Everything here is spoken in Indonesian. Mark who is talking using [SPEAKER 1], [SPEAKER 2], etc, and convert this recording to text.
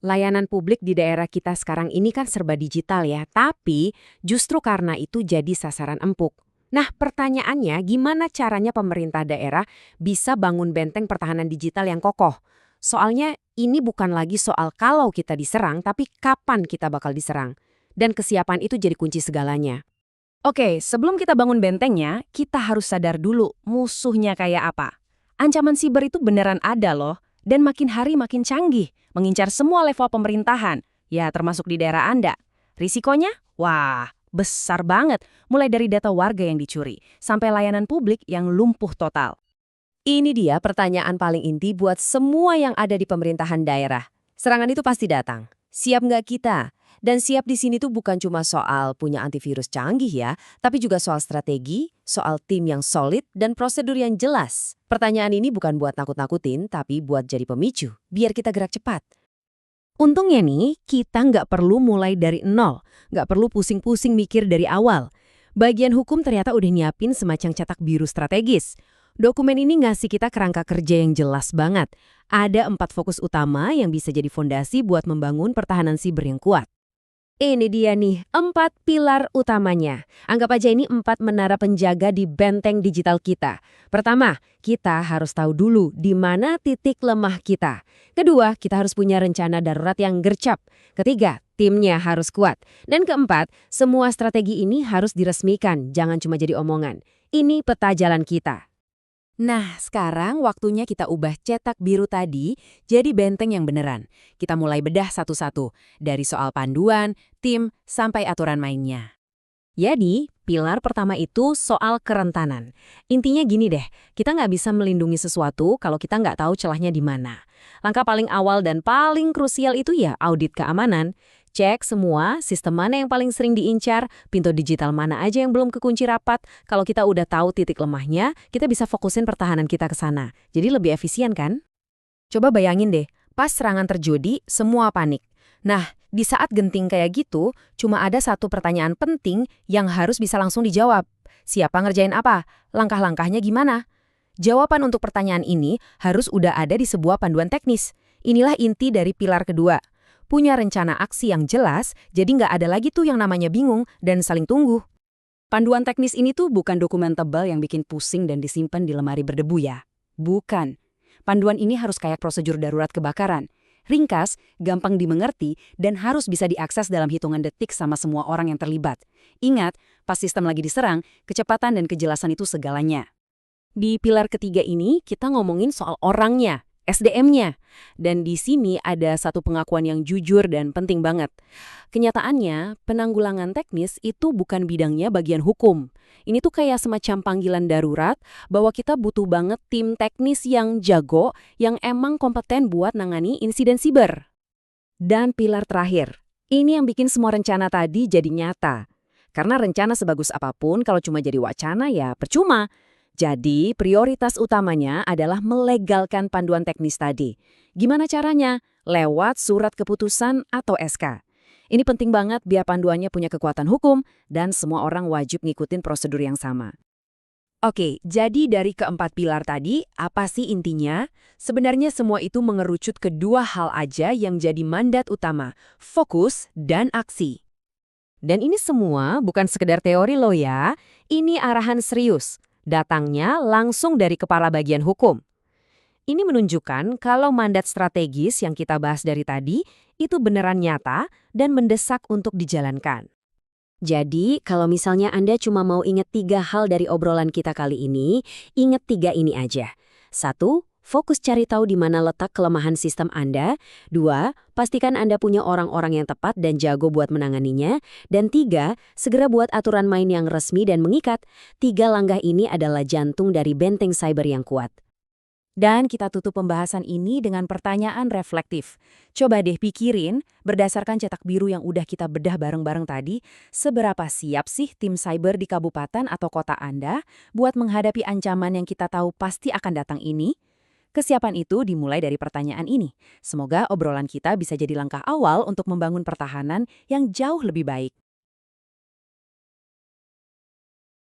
[SPEAKER 1] Layanan publik di daerah kita sekarang ini kan serba digital ya, tapi justru karena itu jadi sasaran empuk. Nah, pertanyaannya gimana caranya pemerintah daerah bisa bangun benteng pertahanan digital yang kokoh? Soalnya ini bukan lagi soal kalau kita diserang, tapi kapan kita bakal diserang. Dan kesiapan itu jadi kunci segalanya.
[SPEAKER 2] Oke, sebelum kita bangun bentengnya, kita harus sadar dulu musuhnya kayak apa. Ancaman siber itu beneran ada loh, dan makin hari makin canggih, mengincar semua level pemerintahan, ya termasuk di daerah Anda. Risikonya? Wah, besar banget, mulai dari data warga yang dicuri, sampai layanan publik yang lumpuh total.
[SPEAKER 1] Ini dia pertanyaan paling inti buat semua yang ada di pemerintahan daerah. Serangan itu pasti datang. Siap nggak kita? Dan siap di sini tuh bukan cuma soal punya antivirus canggih ya, tapi juga soal strategi, soal tim yang solid, dan prosedur yang jelas. Pertanyaan ini bukan buat nakut-nakutin, tapi buat jadi pemicu, biar kita gerak cepat. Untungnya nih, kita nggak perlu mulai dari nol, nggak perlu pusing-pusing mikir dari awal. Bagian hukum ternyata udah nyiapin semacam cetak biru strategis. Dokumen ini ngasih kita kerangka kerja yang jelas banget. Ada 4 fokus utama yang bisa jadi fondasi buat membangun pertahanan siber yang kuat. Ini dia nih, 4 pilar utamanya. Anggap aja ini 4 menara penjaga di benteng digital kita. Pertama, kita harus tahu dulu di mana titik lemah kita. Kedua, kita harus punya rencana darurat yang gercep. Ketiga, timnya harus kuat. Dan keempat, semua strategi ini harus diresmikan, jangan cuma jadi omongan. Ini peta jalan kita.
[SPEAKER 2] Nah, sekarang waktunya kita ubah cetak biru tadi jadi benteng yang beneran. Kita mulai bedah satu-satu, dari soal panduan, tim, sampai aturan mainnya.
[SPEAKER 1] Jadi, pilar pertama itu soal kerentanan. Intinya gini deh, kita nggak bisa melindungi sesuatu kalau kita nggak tahu celahnya di mana. Langkah paling awal dan paling krusial itu ya audit keamanan. Cek semua sistem mana yang paling sering diincar, pintu digital mana aja yang belum kekunci rapat. Kalau kita udah tahu titik lemahnya, kita bisa fokusin pertahanan kita ke sana. Jadi lebih efisien kan? Coba bayangin deh, pas serangan terjadi, semua panik. Nah, di saat genting kayak gitu, cuma ada satu pertanyaan penting yang harus bisa langsung dijawab. Siapa ngerjain apa? Langkah-langkahnya gimana? Jawaban untuk pertanyaan ini harus udah ada di sebuah panduan teknis. Inilah inti dari pilar kedua. Punya rencana aksi yang jelas, jadi nggak ada lagi tuh yang namanya bingung dan saling tunggu. Panduan teknis ini tuh bukan dokumen tebal yang bikin pusing dan disimpan di lemari berdebu ya. Bukan. Panduan ini harus kayak prosedur darurat kebakaran. Ringkas, gampang dimengerti, dan harus bisa diakses dalam hitungan detik sama semua orang yang terlibat. Ingat, pas sistem lagi diserang, kecepatan dan kejelasan itu segalanya. Di pilar ketiga ini, kita ngomongin soal orangnya, SDM-nya. Dan di sini ada satu pengakuan yang jujur dan penting banget. Kenyataannya, penanggulangan teknis itu bukan bidangnya bagian hukum. Ini tuh kayak semacam panggilan darurat bahwa kita butuh banget tim teknis yang jago, yang emang kompeten buat nangani insiden siber. Dan pilar terakhir, ini yang bikin semua rencana tadi jadi nyata. Karena rencana sebagus apapun kalau cuma jadi wacana ya percuma. Jadi, prioritas utamanya adalah melegalkan panduan teknis tadi. Gimana caranya? Lewat surat keputusan atau SK. Ini penting banget biar panduannya punya kekuatan hukum dan semua orang wajib ngikutin prosedur yang sama. Oke, jadi dari keempat pilar tadi, apa sih intinya? Sebenarnya semua itu mengerucut ke dua hal aja yang jadi mandat utama, fokus dan aksi. Dan ini semua bukan sekedar teori loh ya, ini arahan serius. Datangnya langsung dari kepala bagian hukum. Ini menunjukkan kalau mandat strategis yang kita bahas dari tadi itu beneran nyata dan mendesak untuk dijalankan. Jadi, kalau misalnya Anda cuma mau ingat 3 hal dari obrolan kita kali ini, ingat 3 ini aja. 1. Fokus cari tahu di mana letak kelemahan sistem Anda. 2. Pastikan Anda punya orang-orang yang tepat dan jago buat menanganinya. Dan 3. Segera buat aturan main yang resmi dan mengikat. 3 langkah ini adalah jantung dari benteng cyber yang kuat. Dan kita tutup pembahasan ini dengan pertanyaan reflektif. Coba deh pikirin, berdasarkan cetak biru yang udah kita bedah bareng-bareng tadi, seberapa siap sih tim cyber di kabupaten atau kota Anda buat menghadapi ancaman yang kita tahu pasti akan datang ini? Kesiapan itu dimulai dari pertanyaan ini. Semoga obrolan kita bisa jadi langkah awal untuk membangun pertahanan yang jauh lebih baik.